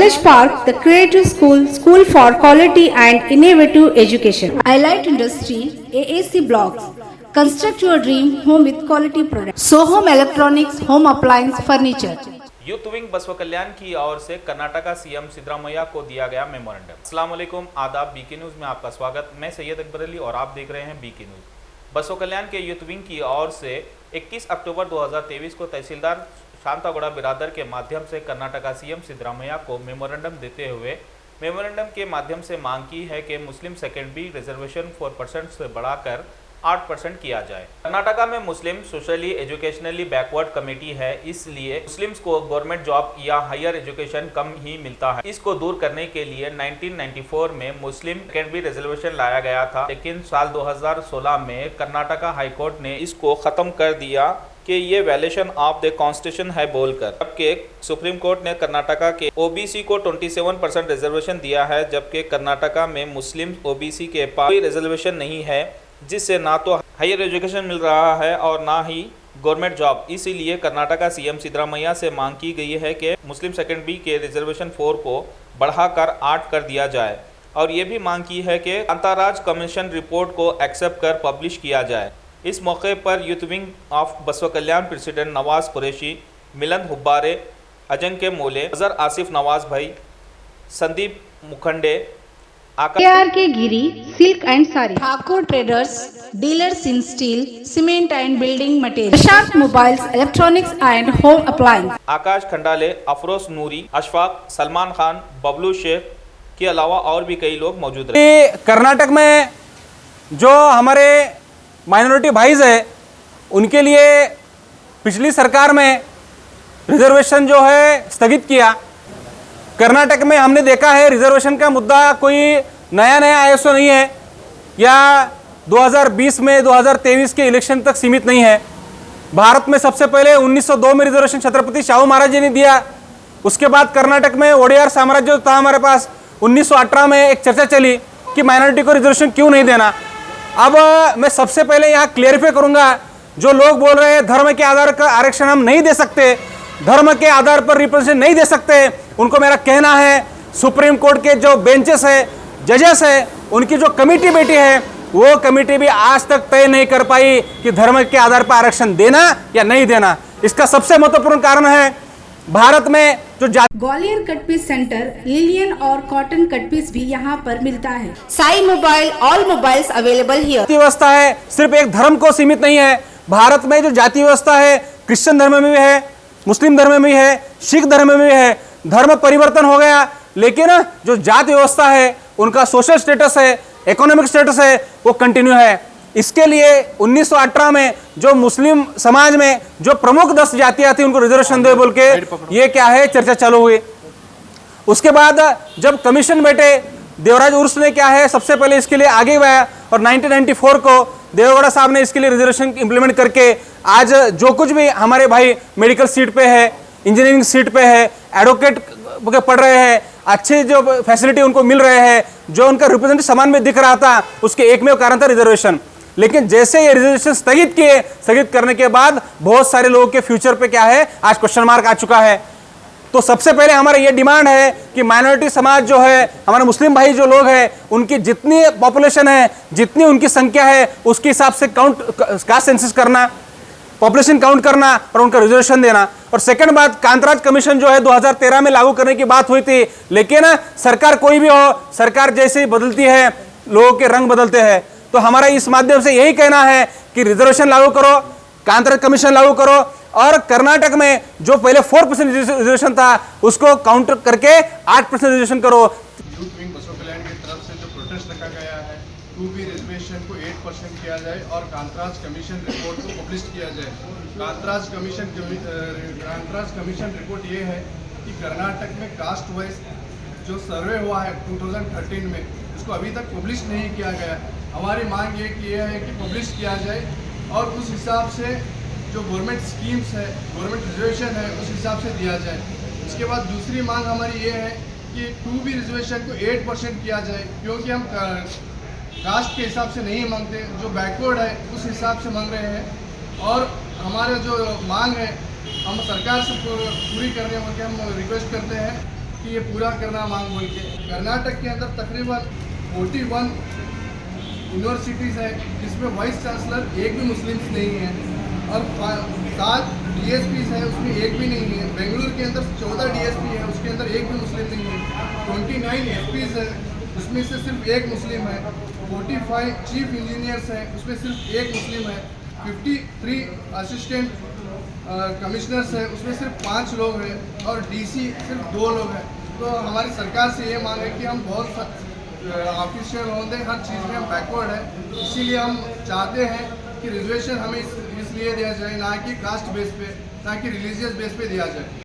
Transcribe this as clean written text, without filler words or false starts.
Knowledge Park, the creative school for quality and innovative education. Highlight Industry, AAC Blocks. Construct your dream home with quality products. So Home Electronics, Home Appliance, Furniture. Youth wing Basava Kalyan की ओर से Karnataka CM Siddaramaiah को दिया गया memorandum. अस्सलाम वालेकुम, आदाब। BK news में आपका स्वागत। मैं सैयद अकबर अली और आप देख रहे हैं बीके न्यूज़। बसव कल्याण के यूथ विंग की ओर से 21 अक्टूबर 2023 को तहसीलदार शांतागौड़ा बिरादर के माध्यम से कर्नाटका सीएम सिद्धरामैया को मेमोरेंडम देते हुए मेमोरेंडम के माध्यम से मांग की है कि मुस्लिम सेकेंडरी रिजर्वेशन 4% से बढ़ाकर 8% किया जाए। कर्नाटका में मुस्लिम सोशली एजुकेशनली बैकवर्ड कमेटी है, इसलिए मुस्लिम्स को गवर्नमेंट जॉब या हायर एजुकेशन कम ही मिलता है। इसको दूर करने के लिए 1994 में मुस्लिम सेकेंडरी रिजर्वेशन लाया गया था, लेकिन साल 2016 में कर्नाटका हाईकोर्ट ने इसको खत्म कर दिया कि ये वायलेशन ऑफ द कॉन्स्टिट्यूशन है बोलकर। जबकि सुप्रीम कोर्ट ने कर्नाटका के ओबीसी को 27% रिजर्वेशन दिया है, जबकि कर्नाटका में मुस्लिम ओबीसी के पास कोई रिजर्वेशन नहीं है, जिससे ना तो हायर एजुकेशन मिल रहा है और ना ही गवर्नमेंट जॉब। इसीलिए कर्नाटका सीएम सिद्धरामैया से मांग की गई है कि मुस्लिम सेकेंडरी के रिजर्वेशन 4 को बढ़ाकर 8 कर दिया जाए, और ये भी मांग की है कि अंतर्राज्य कमीशन रिपोर्ट को एक्सेप्ट कर पब्लिश किया जाए। इस मौके पर youth wing of Basava Kalyan president Nawaz Qureshi, Milan Hubbare, Ajanke Mole, Azhar Asif Nawaz भाई, Sandeep Mukhande, KRK Giri silk and sari, Thakur traders, dealers in steel, cement and building material, Prashant mobiles, electronics and home appliance, Akash Khandale, Afroz Noori, Ashfaq, Salman Khan, Bablu Shaikh के अलावा और भी कई लोग मौजूद रहे। कर्नाटक में जो हमारे माइनॉरिटी भाईज है, उनके लिए पिछली सरकार में रिजर्वेशन जो है स्थगित किया। कर्नाटक में हमने देखा है रिजर्वेशन का मुद्दा कोई नया आईएसओ नहीं है, या 2020 में 2023 के इलेक्शन तक सीमित नहीं है। भारत में सबसे पहले 1902 में रिजर्वेशन छत्रपति शाहू महाराज जी ने दिया। उसके बाद कर्नाटक में ओडियार साम्राज्य था हमारे पास। 1918 में एक चर्चा चली कि माइनॉरिटी को रिजर्वेशन क्यों नहीं देना। अब मैं सबसे पहले यहाँ क्लियरिफाई करूँगा, जो लोग बोल रहे हैं धर्म के आधार पर आरक्षण हम नहीं दे सकते, धर्म के आधार पर रिप्रेजेंटेशन नहीं दे सकते, उनको मेरा कहना है सुप्रीम कोर्ट के जो बेंचेस है, जजेस है, उनकी जो कमेटी बैठी है, वो कमेटी भी आज तक तय नहीं कर पाई कि धर्म के आधार पर आरक्षण देना या नहीं देना। इसका सबसे महत्वपूर्ण कारण है भारत में जो Gwalior cut piece centre, linen और कॉटन कट पीस भी यहाँ पर मिलता है। Sai mobile, all mobiles available here. जाति व्यवस्था है सिर्फ एक धर्म को सीमित नहीं है। भारत में जो जाति व्यवस्था है क्रिश्चियन धर्म में भी है, मुस्लिम धर्म में भी है, सिख धर्म में भी है। धर्म परिवर्तन हो गया, लेकिन जो जाति व्यवस्था है, उनका सोशल स्टेटस है, इकोनॉमिक स्टेटस है, वो कंटिन्यू है। इसके लिए 1918 में जो मुस्लिम समाज में जो प्रमुख 10 जातियां थी, उनको रिजर्वेशन दे बोल के ये क्या है चर्चा चालू हुई। उसके बाद जब कमीशन बैठे, देवराज उर्स ने क्या है सबसे पहले इसके लिए आगे बढ़ाया, और 1994 को देवेगौड़ा साहब ने इसके लिए रिजर्वेशन इम्प्लीमेंट करके आज जो कुछ भी हमारे भाई मेडिकल सीट पे है, इंजीनियरिंग सीट पे है, एडवोकेट पढ़ रहे हैं, अच्छे जो फैसिलिटी उनको मिल रहे हैं, जो उनका रिप्रेजेंटेटिव समान में दिख रहा था, उसके एकमेव कारण था रिजर्वेशन। लेकिन जैसे ये रिजर्वेशन स्थगित करने के बाद बहुत सारे लोगों के फ्यूचर पे क्या है आज क्वेश्चन मार्क आ चुका है। तो सबसे पहले हमारा ये डिमांड है कि माइनॉरिटी समाज जो है, हमारे मुस्लिम भाई जो लोग हैं, उनकी जितनी पॉपुलेशन है, जितनी उनकी संख्या है, उसके हिसाब से कास्ट सेंसस करना, पॉपुलेशन काउंट करना और उनका रिजर्वेशन देना। और सेकंड बात, कांतराज कमीशन जो है 2013 में लागू करने की बात हुई थी, लेकिन सरकार कोई भी हो, सरकार जैसे ही बदलती है लोगों के रंग बदलते हैं। तो हमारा इस माध्यम से यही कहना है कि रिजर्वेशन लागू करो, कांतराज कमीशन लागू करो, और कर्नाटक में जो पहले 4% रिजर्वेशन था उसको काउंटर करके 8% रिजर्वेशन करो। यूथ विंग बसव कल्याण की तरफ से जो प्रोटेस्ट रखा गया है, 2B रिजर्वेशन को 8% किया जाए और कांतराज कमीशन रिपोर्ट को पब्लिश किया जाए। कांतराज कमीशन रिपोर्ट ये है कि कर्नाटक में कास्ट वाइज जो सर्वे हुआ है 2013 में, इसको अभी तक पब्लिश नहीं किया गया। हमारी मांग ये है कि पब्लिश किया जाए और उस हिसाब से जो गवर्नमेंट स्कीम्स है, गवर्नमेंट रिजर्वेशन है, उस हिसाब से दिया जाए। इसके बाद दूसरी मांग हमारी ये है कि 2B रिजर्वेशन को 8% किया जाए, क्योंकि हम कास्ट के हिसाब से नहीं मांगते, जो बैकवर्ड है उस हिसाब से मांग रहे हैं। और हमारे जो मांग है हम सरकार से पूरी करने के हम रिक्वेस्ट करते हैं कि ये पूरा करना मांग बोल के। कर्नाटक के अंदर तकरीबन 41 यूनिवर्सिटीज़ है जिसमें वाइस चांसलर एक भी मुस्लिम्स नहीं है, और 7 DSPs है उसमें एक भी नहीं है। बेंगलुरु के अंदर 14 DSP है, उसके अंदर एक भी मुस्लिम नहीं है। 29 SPs है, उसमें से सिर्फ एक मुस्लिम है। 45 चीफ इंजीनियर्स हैं, उसमें सिर्फ एक मुस्लिम है। 53 असिस्टेंट कमिश्नर्स है, उसमें सिर्फ 5 लोग हैं, और DC सिर्फ 2 लोग हैं। तो हमारी सरकार से ये मांग है कि हम बहुत ऑफिशियल होंगे, हर चीज़ में हम बैकवर्ड है, इसीलिए हम चाहते हैं कि रिजर्वेशन हमें इसलिए दिया जाए, ना कि कास्ट बेस पे, ना कि रिलीजियस बेस पे दिया जाए।